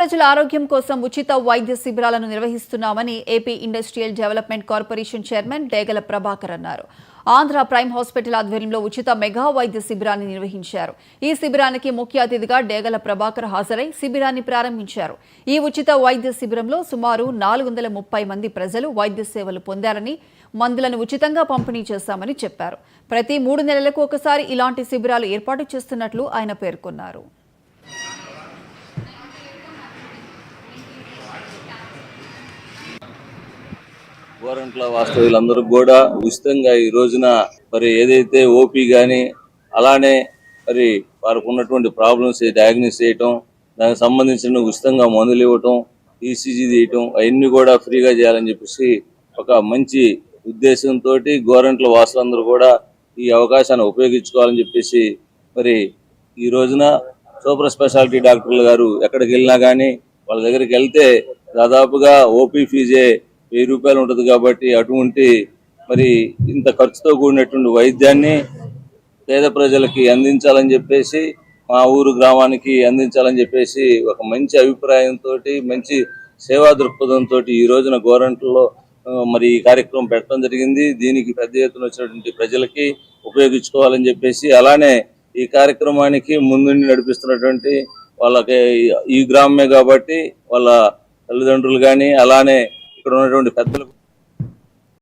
ప్రజల ఆరోగ్యం కోసం ఉచిత వైద్య శిబిరాలను నిర్వహిస్తున్నామని AP industrial development corporation chairman Degala Prabhakar అన్నారు. ఆంధ్ర ప్రైమ్ హాస్పిటల్ ఆధ్వర్యంలో ఉచిత మెగా వైద్య శిబిరాన్ని నిర్వహించారు. ఈ శిబిరానికి ముఖ్య అతిథిగా డేగల ప్రభాకర్ హాజరై శిబిరాన్ని ప్రారంభించారు. ఈ ఉచిత వైద్య శిబిరంలో సుమారు 430 మంది ప్రజలు వైద్య సేవలు పొందారని, మందులను ఉచితంగా పంపిణీ చేశామని చెప్పారు. ప్రతి 3 నెలలకు ఒకసారి ఇలాంటి శిబిరాలు ఏర్పాటు చేస్తున్నట్లు ఆయన పేర్కొన్నారు. గోరంట్ల వాస్తవ్యులందరూ కూడా ఉచితంగా ఈ రోజున మరి ఏదైతే ఓపీ కానీ అలానే మరి వారికి ఉన్నటువంటి ప్రాబ్లమ్స్ డయాగ్నోస్ చేయటం, దానికి సంబంధించిన ఉచితంగా మందులు ఇవ్వటం, ఈసీజీ తీయటం అవన్నీ కూడా ఫ్రీగా చేయాలని చెప్పేసి ఒక మంచి ఉద్దేశంతో గోరంట్ల వాసులందరూ కూడా ఈ అవకాశాన్ని ఉపయోగించుకోవాలని చెప్పేసి మరి ఈ రోజున సూపర్ స్పెషాలిటీ డాక్టర్లు గారు ఎక్కడికి వెళ్ళినా కానీ వాళ్ళ దగ్గరికి వెళ్తే దాదాపుగా ఓపీ ఫీజే 1000 రూపాయలు ఉంటుంది. కాబట్టి అటువంటి మరి ఇంత ఖర్చుతో కూడినటువంటి వైద్యాన్ని పేద ప్రజలకి అందించాలని చెప్పేసి, మా ఊరు గ్రామానికి అందించాలని చెప్పేసి ఒక మంచి అభిప్రాయంతో, మంచి సేవా దృక్పథంతో ఈ రోజున గోరంట్లలో మరి ఈ కార్యక్రమం పెట్టడం జరిగింది. దీనికి పెద్ద ఎత్తున వచ్చినటువంటి ప్రజలకి ఉపయోగించుకోవాలని చెప్పేసి, అలానే ఈ కార్యక్రమానికి ముందుండి నడిపిస్తున్నటువంటి వాళ్ళకి ఈ గ్రామమే కాబట్టి వాళ్ళ తల్లిదండ్రులు కానీ అలానే ఇక్కడ ఉన్నటువంటి పెద్దలకు